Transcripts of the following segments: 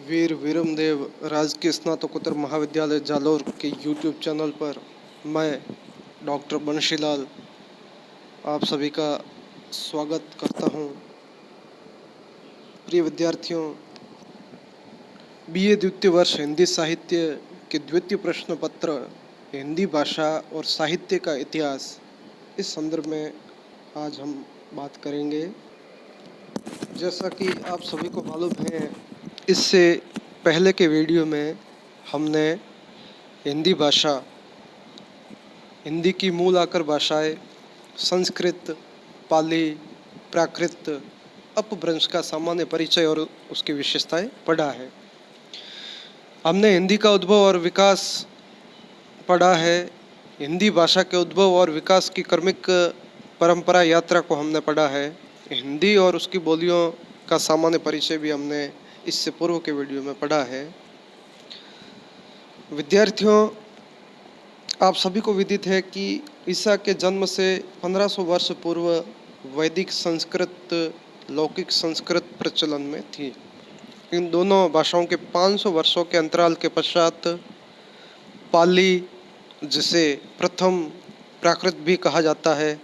वीर वीरमदेव राजकीय स्नातकोत्तर महाविद्यालय जालौर के यूट्यूब चैनल पर मैं डॉक्टर बंशीलाल आप सभी का स्वागत करता हूं। प्रिय विद्यार्थियों, बीए द्वितीय वर्ष हिंदी साहित्य के द्वितीय प्रश्न पत्र हिंदी भाषा और साहित्य का इतिहास, इस संदर्भ में आज हम बात करेंगे। जैसा कि आप सभी को मालूम है, इससे पहले के वीडियो में हमने हिंदी भाषा, हिंदी की मूल आकर भाषाएं संस्कृत, पाली, प्राकृत, अपभ्रंश का सामान्य परिचय और उसकी विशेषताएं पढ़ा है। हमने हिंदी का उद्भव और विकास पढ़ा है। हिंदी भाषा के उद्भव और विकास की क्रमिक परंपरा यात्रा को हमने पढ़ा है। हिंदी और उसकी बोलियों का सामान्य परिचय भी हमने इससे पूर्व के वीडियो में पढ़ा है। विद्यार्थियों, आप सभी को विदित है कि ईसा के जन्म से 1500 वर्ष पूर्व वैदिक संस्कृत, लौकिक संस्कृत प्रचलन में थी। इन दोनों भाषाओं के 500 वर्षों के अंतराल के पश्चात पाली, जिसे प्रथम प्राकृत भी कहा जाता है,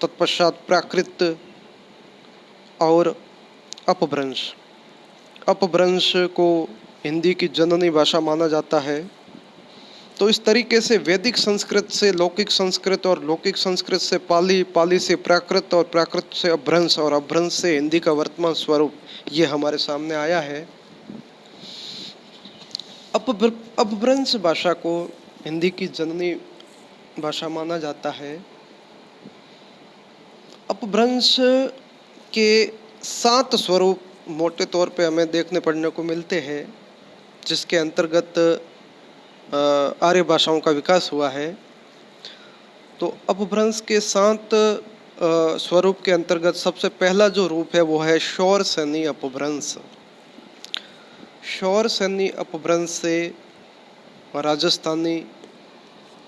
तत्पश्चात प्राकृत और अपभ्रंश को हिंदी की जननी भाषा माना जाता है। तो इस तरीके से वैदिक संस्कृत से लौकिक संस्कृत और लौकिक संस्कृत से पाली, पाली से प्राकृत और प्राकृत से अपभ्रंश और अपभ्रंश से हिंदी का वर्तमान स्वरूप ये हमारे सामने आया है। अपभ्रंश भाषा को हिंदी की जननी भाषा माना जाता है। अपभ्रंश के 7 स्वरूप मोटे तौर पे हमें देखने पढ़ने को मिलते हैं, जिसके अंतर्गत आर्य भाषाओं का विकास हुआ है। तो अपभ्रंश के 7 स्वरूप के अंतर्गत सबसे पहला जो रूप है वो है शौर सैनी अपभ्रंश। शौर सैनी अपभ्रंश से राजस्थानी,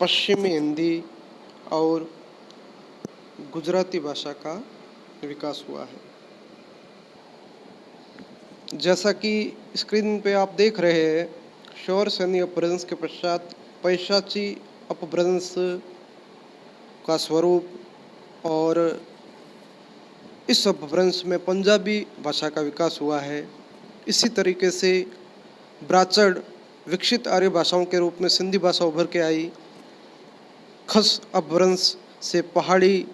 पश्चिमी हिंदी और गुजराती भाषा का विकास हुआ है। जैसा कि स्क्रीन पे आप देख रहे हैं, शौर सैनी अपभ्रंश के पश्चात पैशाची अपभ्रंश का स्वरूप और इस अपभ्रंश में पंजाबी भाषा का विकास हुआ है। इसी तरीके से ब्राचड़ विकसित आर्य भाषाओं के रूप में सिंधी भाषा उभर के आई। खस अपभ्रंश से पहाड़ी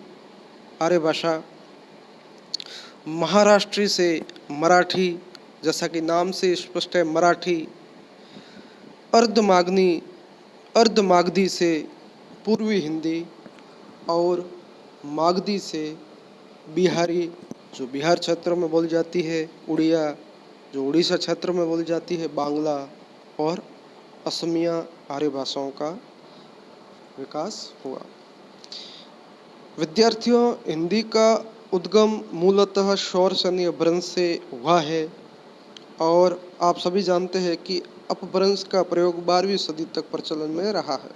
आर्य भाषा, महाराष्ट्री से मराठी, जैसा कि नाम से स्पष्ट है मराठी, अर्धमागधी से पूर्वी हिंदी और मागधी से बिहारी, जो बिहार क्षेत्र में बोली जाती है, उड़िया, जो उड़ीसा क्षेत्र में बोली जाती है, बांग्ला और असमिया आर्य भाषाओं का विकास हुआ। विद्यार्थियों, हिंदी का उद्गम मूलतः शौर सैनी अपभ्रंश से हुआ है और आप सभी जानते हैं कि अपभ्रंश का प्रयोग 12वीं सदी तक प्रचलन में रहा है।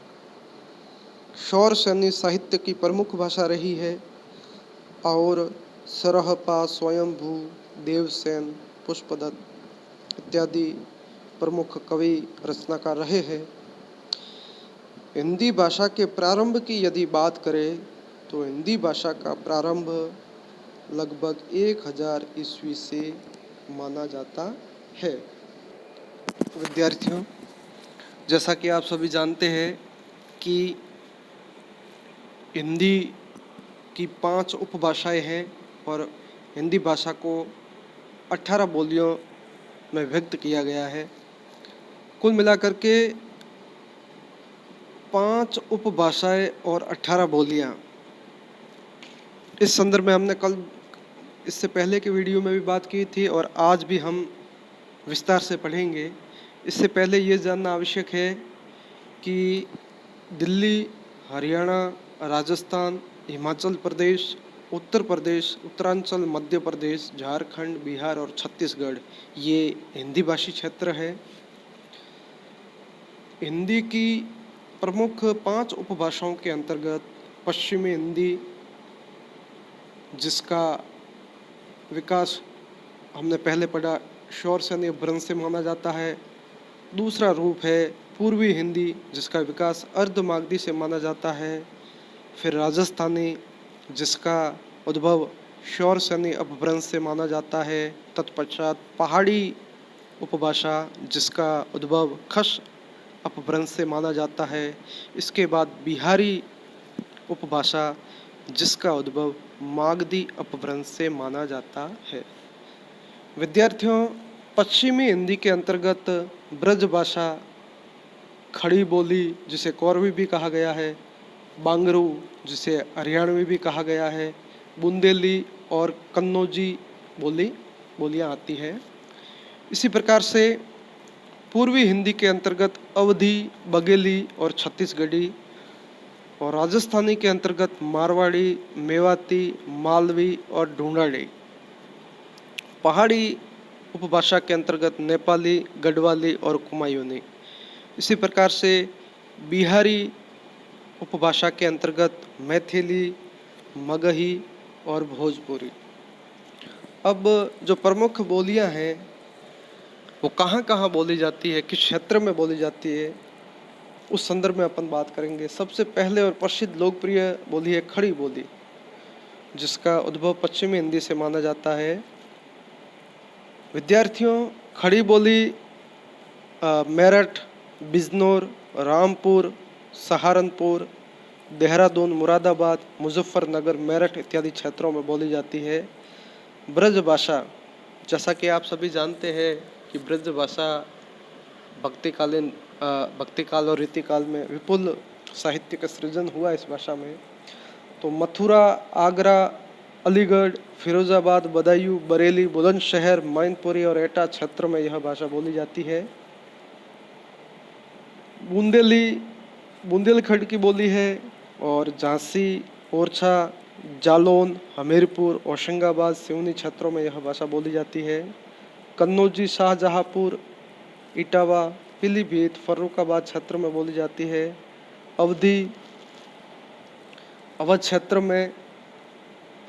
शौर सैनी साहित्य की प्रमुख भाषा रही है और सरहपा, स्वयंभू, देवसेन, पुष्पदत्त इत्यादि प्रमुख कवि रचनाकार रहे हैं। हिंदी भाषा के प्रारंभ की यदि बात करें तो हिंदी भाषा का प्रारंभ लगभग 1000 ईस्वी से माना जाता है। विद्यार्थियों, जैसा कि आप सभी जानते हैं कि हिंदी की 5 उपभाषाएं हैं और हिंदी भाषा को 18 बोलियों में व्यक्त किया गया है। कुल मिलाकर के 5 उपभाषाएं और 18 बोलियां। इस संदर्भ में हमने कल इससे पहले के वीडियो में भी बात की थी और आज भी हम विस्तार से पढ़ेंगे। इससे पहले ये जानना आवश्यक है कि दिल्ली, हरियाणा, राजस्थान, हिमाचल प्रदेश, उत्तर प्रदेश, उत्तरांचल, मध्य प्रदेश, झारखंड, बिहार और छत्तीसगढ़ ये हिंदी भाषी क्षेत्र है। हिंदी की प्रमुख 5 उपभाषाओं के अंतर्गत पश्चिमी हिंदी, जिसका विकास हमने पहले पढ़ा शौर सैन्य अपभ्रंश से माना जाता है। दूसरा रूप है पूर्वी हिंदी, जिसका विकास अर्धमागधी से माना जाता है। फिर राजस्थानी, जिसका उद्भव शौर सैन्य अपभ्रंश से माना जाता है। तत्पश्चात पहाड़ी उपभाषा, जिसका उद्भव खस अपभ्रंश से माना जाता है। इसके बाद बिहारी उपभाषा, जिसका उद्भव मागधी अपभ्रंश से माना जाता है। विद्यार्थियों, पश्चिमी हिंदी के अंतर्गत ब्रज भाषा, खड़ी बोली जिसे कोरवी भी कहा गया है, बांगरू जिसे हरियाणवी भी कहा गया है, बुंदेली और कन्नौजी बोलियां आती है। इसी प्रकार से पूर्वी हिंदी के अंतर्गत अवधी, बघेली और छत्तीसगढ़ी, और राजस्थानी के अंतर्गत मारवाड़ी, मेवाती, मालवी और ढूंढाड़ी। पहाड़ी उपभाषा के अंतर्गत नेपाली, गढ़वाली और कुमायूनी। इसी प्रकार से बिहारी उपभाषा के अंतर्गत मैथिली, मगही और भोजपुरी। अब जो प्रमुख बोलियां हैं वो कहाँ कहाँ बोली जाती है, किस क्षेत्र में बोली जाती है, उस संदर्भ में अपन बात करेंगे। सबसे पहले और प्रसिद्ध लोकप्रिय बोली है खड़ी बोली, जिसका उद्भव पश्चिमी हिंदी से माना जाता है। विद्यार्थियों, खड़ी बोली मेरठ, बिजनौर, रामपुर, सहारनपुर, देहरादून, मुरादाबाद, मुजफ्फरनगर, मेरठ इत्यादि क्षेत्रों में बोली जाती है। ब्रज भाषा, जैसा कि आप सभी जानते हैं कि ब्रज भाषा भक्तिकाल और रीतिकाल में विपुल साहित्य का सृजन हुआ इस भाषा में। तो मथुरा, आगरा, अलीगढ़, फिरोजाबाद, बदायूं, बरेली, बुलंदशहर, मैनपुरी और एटा क्षेत्र में यह भाषा बोली जाती है। बुंदेलखंड की बोली है, और झांसी, ओरछा, जालौन, हमीरपुर, होशंगाबाद, सिवनी क्षेत्रों में यह भाषा बोली जाती है। कन्नौजी, शाहजहांपुर, इटावा, पीलीभीत, फर्रुखाबाद क्षेत्र में बोली जाती है। अवध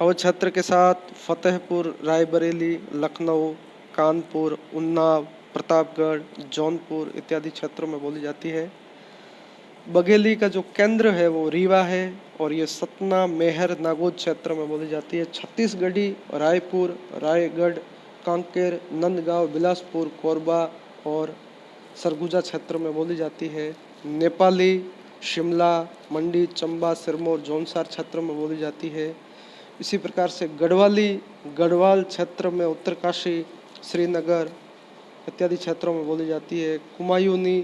क्षेत्र के साथ फतेहपुर, रायबरेली, लखनऊ, कानपुर, उन्नाव, प्रतापगढ़, जौनपुर इत्यादि क्षेत्रों में बोली जाती है। बघेली का जो केंद्र है वो रीवा है, और ये सतना, मेहर, नागौद क्षेत्र में बोली जाती है। छत्तीसगढ़ी रायपुर, रायगढ़, कांकेर, नंदगांव, बिलासपुर, कोरबा और सरगुजा क्षेत्र में बोली जाती है। नेपाली शिमला, मंडी, चंबा, सिरमौर, जौनसार क्षेत्र में बोली जाती है। इसी प्रकार से गढ़वाल क्षेत्र में उत्तरकाशी, श्रीनगर इत्यादि क्षेत्रों में बोली जाती है। कुमायूनी,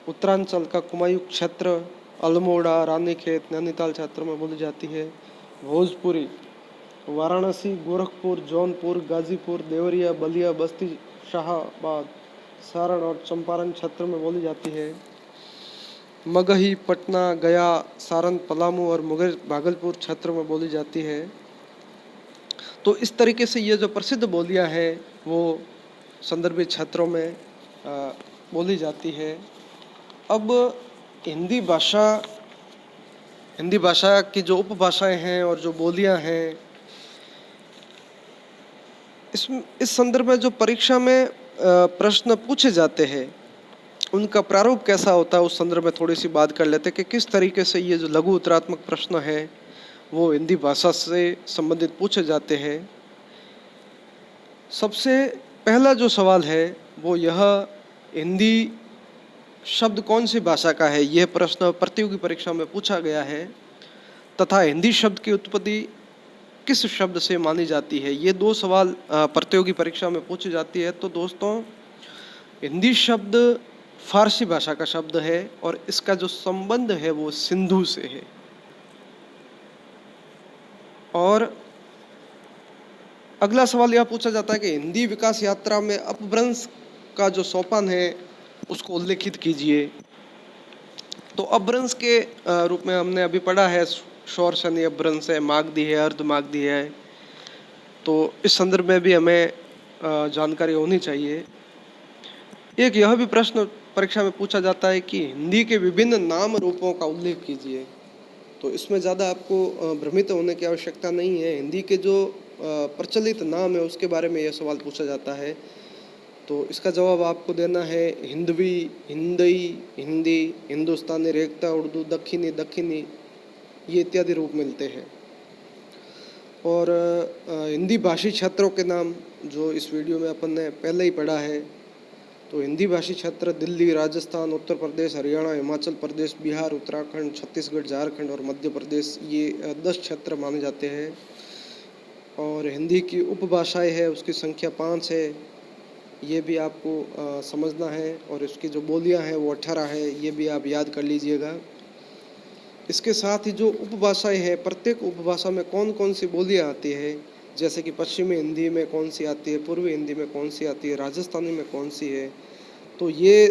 उत्तरांचल का कुमायूं क्षेत्र, अल्मोड़ा, रानीखेत, नैनीताल क्षेत्र में बोली जाती है। भोजपुरी वाराणसी, गोरखपुर, जौनपुर, गाजीपुर, देवरिया, बलिया, बस्ती, शाहाबाद, सारण और चंपारण क्षेत्र में बोली जाती है। मगही पटना, गया, सारण, पलामू और मुंगेर, भागलपुर क्षेत्र में बोली जाती है। तो इस तरीके से ये जो प्रसिद्ध बोलियां हैं वो संदर्भित क्षेत्रों में बोली जाती है। अब हिंदी भाषा की जो उपभाषाएं हैं और जो बोलियां हैं, इस संदर्भ में जो परीक्षा में प्रश्न पूछे जाते हैं उनका प्रारूप कैसा होता है, उस संदर्भ में थोड़ी सी बात कर लेते हैं कि किस तरीके से ये जो लघु उत्तरात्मक प्रश्न है वो हिंदी भाषा से संबंधित पूछे जाते हैं। सबसे पहला जो सवाल है वो यह, हिंदी शब्द कौन सी भाषा का है, यह प्रश्न प्रतियोगी परीक्षा में पूछा गया है, तथा हिंदी शब्द की उत्पत्ति किस शब्द से मानी जाती है। ये दो सवाल प्रतियोगी परीक्षा में पूछी जाती है। तो दोस्तों, हिंदी शब्द फारसी भाषा का शब्द है और इसका जो संबंध है वो सिंधु से है। और अगला सवाल यह पूछा जाता है कि हिंदी विकास यात्रा में अपभ्रंश का जो सोपान है उसको उल्लेखित कीजिए। तो अपभ्रंश के रूप में हमने अभी पढ़ा है, शौर सैन्य अपभ्रंश है, मागधी है, अर्धमागधी है। तो इस संदर्भ में भी हमें जानकारी होनी चाहिए। एक यह भी प्रश्न परीक्षा में पूछा जाता है कि हिंदी के विभिन्न नाम रूपों का उल्लेख कीजिए। तो इसमें ज़्यादा आपको भ्रमित होने की आवश्यकता नहीं है। हिंदी के जो प्रचलित नाम है उसके बारे में यह सवाल पूछा जाता है। तो इसका जवाब आपको देना है हिंदवी, हिंदई, हिंदी, हिंदुस्तानी, रेखता, उर्दू, दक्षिणी, दक्षिणी, ये इत्यादि रूप मिलते हैं। और हिंदी भाषी क्षेत्रों के नाम जो इस वीडियो में अपन ने पहले ही पढ़ा है, तो हिंदी भाषी क्षेत्र दिल्ली, राजस्थान, उत्तर प्रदेश, हरियाणा, हिमाचल प्रदेश, बिहार, उत्तराखंड, छत्तीसगढ़, झारखंड और मध्य प्रदेश, ये 10 क्षेत्र माने जाते हैं। और हिंदी की उपभाषाएं है उसकी संख्या 5 है, ये भी आपको समझना है। और इसकी जो बोलियां हैं वो 18 है, ये भी आप याद कर लीजिएगा। इसके साथ ही जो उपभाषाएं हैं, प्रत्येक उपभाषा में कौन कौन सी बोलियां आती है, जैसे कि पश्चिमी हिंदी में कौन सी आती है, पूर्वी हिंदी में कौन सी आती है, राजस्थानी में कौन सी है, तो ये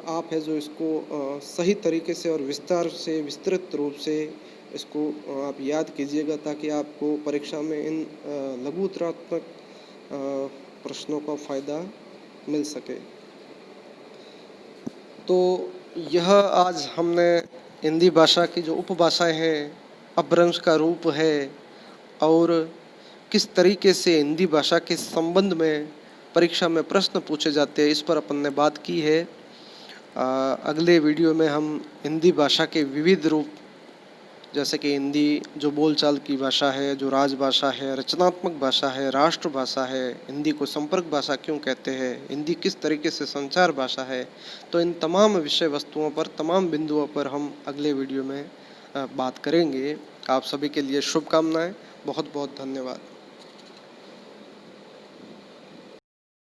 आप है जो इसको सही तरीके से और विस्तार से, विस्तृत रूप से इसको आप याद कीजिएगा, ताकि आपको परीक्षा में इन लघुतरात्मक प्रश्नों का फ़ायदा मिल सके। तो यह आज हमने हिंदी भाषा की जो उपभाषाएं हैं, अपभ्रंश का रूप है और किस तरीके से हिंदी भाषा के संबंध में परीक्षा में प्रश्न पूछे जाते हैं, इस पर अपन ने बात की है। अगले वीडियो में हम हिंदी भाषा के विविध रूप, जैसे कि हिंदी जो बोलचाल की भाषा है, जो राजभाषा है, रचनात्मक भाषा है, राष्ट्रभाषा है, हिंदी को संपर्क भाषा क्यों कहते हैं, हिंदी किस तरीके से संचार भाषा है, तो इन तमाम विषय वस्तुओं पर, तमाम बिंदुओं पर हम अगले वीडियो में बात करेंगे। आप सभी के लिए शुभकामनाएं। बहुत बहुत धन्यवाद।